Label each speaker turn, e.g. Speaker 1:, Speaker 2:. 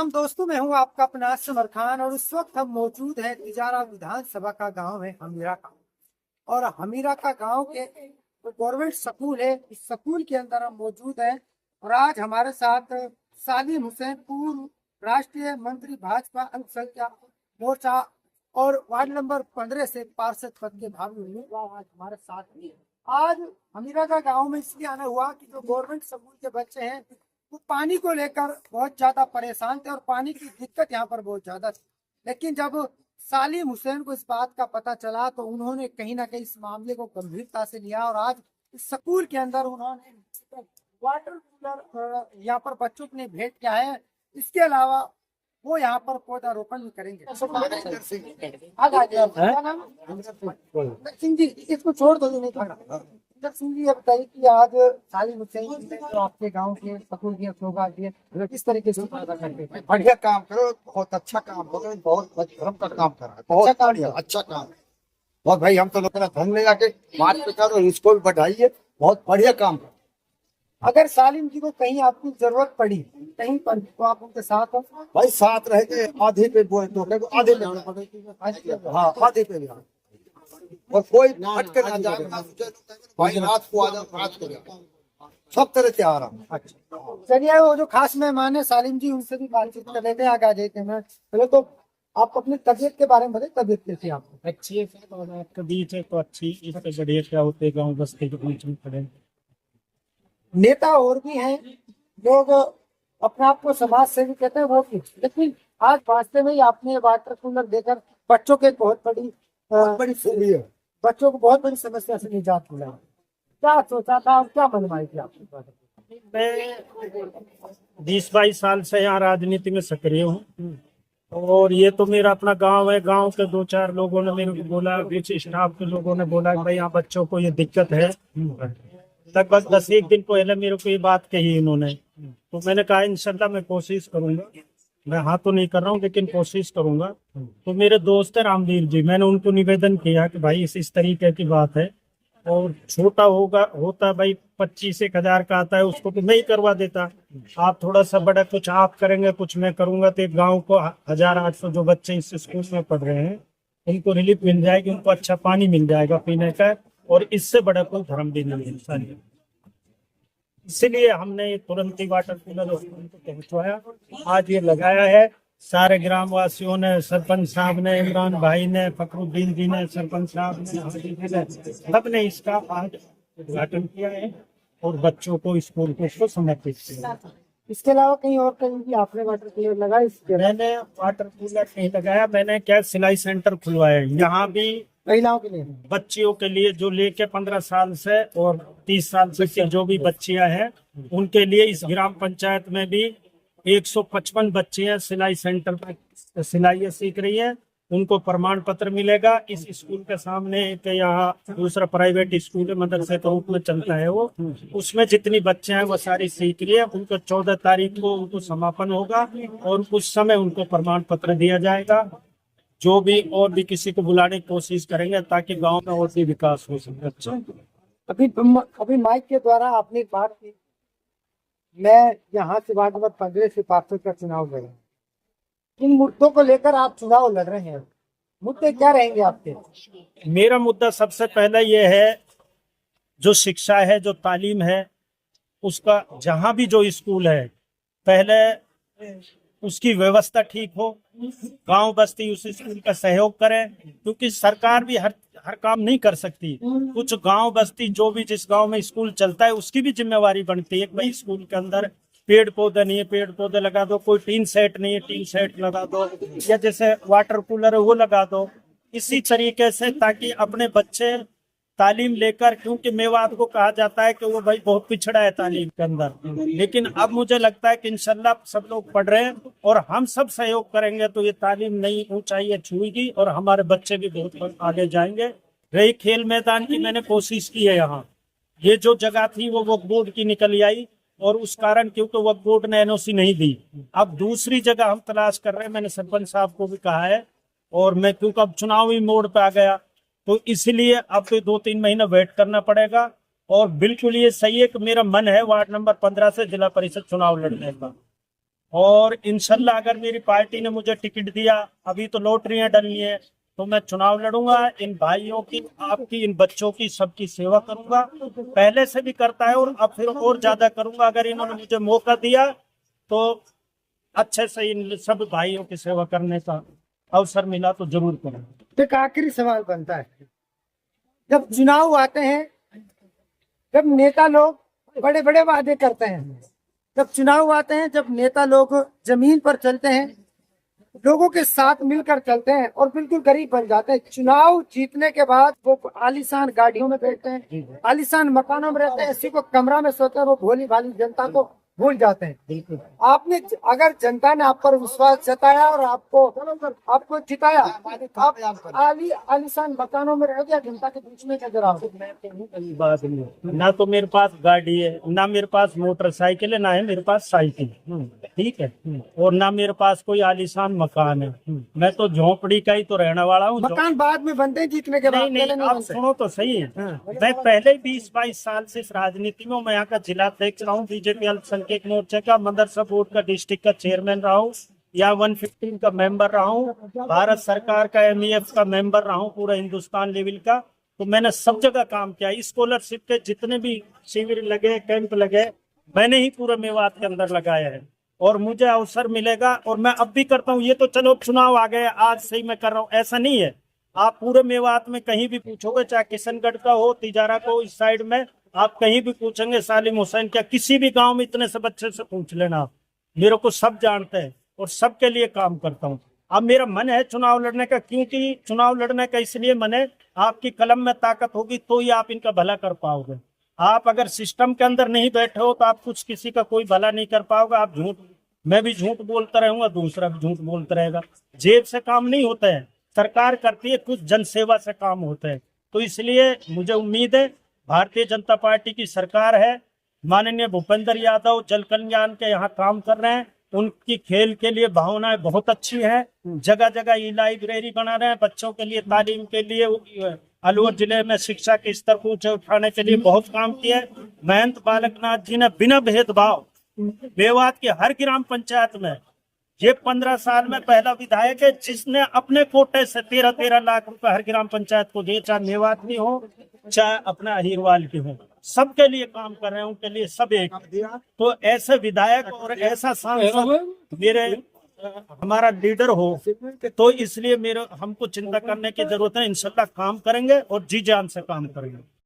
Speaker 1: सलाम दोस्तों, मैं हूं आपका अपना समर खान और इस वक्त हम मौजूद है तिजारा विधानसभा का गांव है हमीरा का। और हमीरा का गांव के गवर्नमेंट स्कूल है, इस स्कूल के अंदर हम मौजूद हैं। और आज हमारे साथ सालिम हुसैन, पूर्व राष्ट्रीय मंत्री भाजपा अल्पसंख्यक मोर्चा और वार्ड नंबर 15 से पार्षद पद के भावी उम्मीदवार आज हमारे साथ हैं। आज हमीरा का गांव में इसलिए आना हुआ कि जो गवर्नमेंट स्कूल के बच्चे हैं वो पानी को लेकर बहुत ज्यादा परेशान थे और पानी की दिक्कत यहाँ पर बहुत ज्यादा थी। लेकिन जब सालिम हुसैन को इस बात का पता चला तो उन्होंने कहीं ना कहीं इस मामले को गंभीरता से लिया और आज इस स्कूल के अंदर उन्होंने वाटर कूलर यहाँ पर बच्चों के लिए भेंट किया है। इसके अलावा वो यहाँ पर पौधारोपण भी करेंगे। सिंह जी, इसको छोड़ दो, नहीं खड़ा। सिंह जी, ये बताइए कि आज सालिम हुसैन जो आपके गांव के स्कूल की शोभा की है, किस तरीके से फायदा करते हैं?
Speaker 2: बढ़िया काम करो, बहुत अच्छा काम करो, बहुत धर्म का काम करा है, बहुत बढ़िया अच्छा काम है। और भाई हम तो लोग घूमने जाके मार्च पे करो, इसको भी बढ़ाइए, बहुत बढ़िया काम करो।
Speaker 1: अगर सालिम जी को कहीं आपकी जरूरत पड़ी कहीं पर तो आप उनके साथ हो?
Speaker 2: भाई साथ रह के आधे पे बोले तो आधे पे, हाँ आधे पे भी। और कोई अटके ना जाए, भाई रात को आ जाओ, रात को जाओ, सब तरह से आ रहा।
Speaker 1: अच्छा चलिए, वो जो खास मेहमान है सालिम जी, उनसे भी बातचीत कर लेते हैं। आगे आ जाते हैं। पहले तो आप अपनी तबीयत के बारे में बताइए, तबीयत कैसी है आपको?
Speaker 3: अच्छी है सर, और आपका बीच है तो अच्छी, इससे बढ़िया क्या होते गाँव बस्ती के बीच में खड़े।
Speaker 1: नेता और भी हैं, लोग अपने आप को समाज सेवी कहते हैं, वो भी। लेकिन आज वास्तव में ही आपने वाटर कूलर देकर बच्चों के बहुत बड़ी
Speaker 2: सुबह है,
Speaker 1: बच्चों को बहुत बड़ी समस्या से निजात मिला। क्या सोचा था और क्या मनमाई थी आपकी?
Speaker 3: मैं 20-22 साल से यहाँ राजनीति में सक्रिय हूँ और ये तो मेरा अपना गांव है। गांव के 2-4 लोगों ने मेरे को बोला, बीच स्टाफ के लोगों ने बोला कि भाई यहाँ बच्चों को ये दिक्कत है। लगभग 10-1 दिन पहले मेरे को ये बात कही इन्होंने, तो मैंने कहा इंशाल्लाह मैं कोशिश करूंगा। मैं हाँ तो नहीं कर रहा हूँ लेकिन कोशिश करूंगा। तो मेरे दोस्त है रामवीर जी, मैंने उनको निवेदन किया कि भाई इस तरीके की बात है और छोटा होता भाई 25-1 हजार का आता है, उसको तो मैं ही करवा देता। आप थोड़ा सा बड़ा कुछ आप करेंगे, कुछ मैं करूंगा, तो एक गाँव को 1800 जो बच्चे इस स्कूल में पढ़ रहे हैं उनको रिलीफ मिल जाएगी, उनको अच्छा पानी मिल जाएगा पीने का, और इससे बड़ा कोई धर्म भी नहीं है। इसीलिए हमने तुरंत ही वाटर कूलर स्कूल को पहुंचवाया, आज ये लगाया है। सारे ग्राम वासियों ने, सरपंच साहब ने, इमरान भाई ने, फखरुद्दीन जी ने, सरपंच साहब ने, हाजी जी ने, सबने इसका आज उद्घाटन किया है और बच्चों को स्कूल को समर्पित किया।
Speaker 1: इसके अलावा कहीं और कहीं भी आपने वाटर कूलर लगाया?
Speaker 3: मैंने वाटर कूलर नहीं लगाया, मैंने क्या सिलाई सेंटर खुलवाया यहाँ भी
Speaker 1: महिलाओं के लिए,
Speaker 3: बच्चियों के लिए, जो लेके 15 साल से और 30 साल से की जो भी बच्चियां हैं उनके लिए। इस ग्राम पंचायत में भी 155 बच्चियां सिलाई सेंटर पर सिलाई सीख रही है, उनको प्रमाण पत्र मिलेगा। इस स्कूल के सामने एक यहाँ दूसरा प्राइवेट स्कूल है, मदरसे के रूप में चलता है वो, उसमें जितनी बच्चे हैं वो सारी सीख रही है। उनको 14 तारीख को उनको समापन होगा और उस समय उनको प्रमाण पत्र दिया जाएगा। जो भी और भी किसी को बुलाने की कोशिश करेंगे ताकि गांव में और भी विकास हो सके। अच्छा,
Speaker 1: अभी माइक के द्वारा आपने एक बात की, मैं यहाँ से वार्ड नंबर 15 से पार्षद का चुनाव लड़ रहा हूँ। इन मुद्दों को लेकर आप चुनाव लड़ रहे हैं, मुद्दे क्या रहेंगे आपके?
Speaker 3: मेरा मुद्दा सबसे पहला ये है, जो शिक्षा है, जो तालीम है, उसका जहाँ भी जो स्कूल है पहले उसकी व्यवस्था ठीक हो, गांव बस्ती उस स्कूल का सहयोग करे, क्योंकि सरकार भी हर काम नहीं कर सकती। कुछ गांव बस्ती जो भी जिस गांव में स्कूल चलता है उसकी भी जिम्मेवारी बनती है। भाई स्कूल के अंदर पेड़ पौधे नहीं है, पेड़ पौधे लगा दो, कोई टीन सेट नहीं है, टीन सेट लगा दो, या जैसे वाटर कूलर है वो लगा दो। इसी तरीके से ताकि अपने बच्चे तालीम लेकर, क्योंकि मेवात को कहा जाता है कि वो भाई बहुत पिछड़ा है तालीम के अंदर, लेकिन अब मुझे लगता है कि इंशाल्लाह सब लोग पढ़ रहे हैं और हम सब सहयोग करेंगे तो ये तालीम नई ऊंचाई छुएगी और हमारे बच्चे भी बहुत आगे जाएंगे। रही खेल मैदान की, मैंने कोशिश की है, यहाँ ये जो जगह थी वो वक्फ बोर्ड की निकल आई और उस कारण क्योंकि वक्फ बोर्ड ने NOC नहीं दी, अब दूसरी जगह हम तलाश कर रहे हैं। मैंने सरपंच साहब को भी कहा है और मैं क्योंकि अब चुनावी मोड़ पे आ गया तो इसलिए अब तो 2-3 महीना वेट करना पड़ेगा। और बिल्कुल ये सही है कि मेरा मन है वार्ड नंबर 15 से जिला परिषद चुनाव लड़ने का। और इंशाल्लाह अगर मेरी पार्टी ने मुझे टिकट दिया, अभी तो लॉटरियां डलनी है, तो मैं चुनाव लड़ूंगा। इन भाइयों की, आपकी, इन बच्चों की, सबकी सेवा करूंगा। पहले से भी करता है और अब फिर और ज्यादा करूंगा। अगर इन्होंने मुझे मौका दिया तो अच्छे से इन सब भाइयों की सेवा करने का अवसर मिला तो जरूर करूंगा।
Speaker 1: एक आखिरी सवाल बनता है, जब चुनाव आते हैं, जब नेता लोग बड़े बड़े वादे करते हैं, जब चुनाव आते हैं, जब नेता लोग जमीन पर चलते हैं, लोगों के साथ मिलकर चलते हैं और बिल्कुल गरीब बन जाते हैं, चुनाव जीतने के बाद वो आलीशान गाड़ियों में बैठते हैं, आलीशान मकानों में रहते हैं, इसी को कमरा में सोते हैं, वो भोली भाली जनता को भूल जाते हैं। आपने अगर जनता ने आप पर विश्वास जताया और आपको जिताया, आप आलीशान मकानों में रह गया, जनता के बीच में नजर आओ।
Speaker 3: बात नहीं, ना तो मेरे पास गाड़ी है, ना मेरे पास मोटरसाइकिल है, ना है मेरे पास साइकिल, ठीक है, और ना मेरे पास कोई आलीशान मकान है। मैं तो झोपड़ी का ही तो रहने वाला हूँ।
Speaker 1: मकान बाद में बनते हैं जीतने के बाद,
Speaker 3: नहीं, आप सुनो तो सही है। मैं पहले 20-22 साल से इस राजनीति में, मैं यहाँ का जिला अध्यक्ष रहा हूँ, बीजेपी अल्पसंख्यक मोर्चे का, मदरसा बोर्ड का डिस्ट्रिक्ट का चेयरमैन रहा हूँ, या 115 का मेंबर रहा हूँ, भारत सरकार का MEF का मेंबर रहा हूँ, पूरा हिंदुस्तान लेवल का। तो मैंने सब जगह काम किया। स्कॉलरशिप के जितने भी शिविर लगे, कैंप लगे, मैंने ही पूरे मेवात के अंदर लगाया है और मुझे अवसर मिलेगा और मैं अब भी करता हूँ। ये तो चलो चुनाव आ गए, आज से ही मैं कर रहा हूँ, ऐसा नहीं है। आप पूरे मेवात में कहीं भी पूछोगे, चाहे किशनगढ़ का हो, तिजारा का हो, इस साइड में आप कहीं भी पूछेंगे सालिम हुसैन क्या, किसी भी गांव में इतने से बच्चे से पूछ लेना आप, मेरे को सब जानते हैं और सबके लिए काम करता हूँ। अब मेरा मन है चुनाव लड़ने का, क्योंकि चुनाव लड़ने का इसलिए मन है, आपकी कलम में ताकत होगी तो ही आप इनका भला कर पाओगे। आप अगर सिस्टम के अंदर नहीं बैठे हो तो आप कुछ किसी का कोई भला नहीं कर पाओगे। आप झूठ, मैं भी झूठ बोलता रहूंगा, दूसरा भी झूठ बोलता रहेगा। जेब से काम नहीं होता है, सरकार करती है, कुछ जनसेवा से काम होता है। तो इसलिए मुझे उम्मीद है, भारतीय जनता पार्टी की सरकार है, माननीय भूपेंद्र यादव जल कल्याण के यहाँ काम कर रहे हैं, उनकी खेल के लिए भावनाएं बहुत अच्छी हैं। जगह जगह ये लाइब्रेरी बना रहे हैं, बच्चों के लिए तालीम के लिए। अलवर जिले में शिक्षा के स्तर को ऊंचे उठाने के लिए बहुत काम किया है। महंत बालकनाथ जी ने बिना भेदभाव मेवात की हर ग्राम पंचायत में, ये 15 साल में पहला विधायक है जिसने अपने कोटे से 13-13 लाख रुपए हर ग्राम पंचायत को दिए, चाहे मेवात की हो चाहे अपना अहिरवाल की हो, सबके लिए काम कर रहे हैं, उनके लिए सब एक। तो ऐसे विधायक और ऐसा सांसद मेरे हमारा लीडर हो, तो इसलिए हमको चिंता करने की जरूरत है। इंशाल्लाह काम करेंगे और जी जान से काम करेंगे।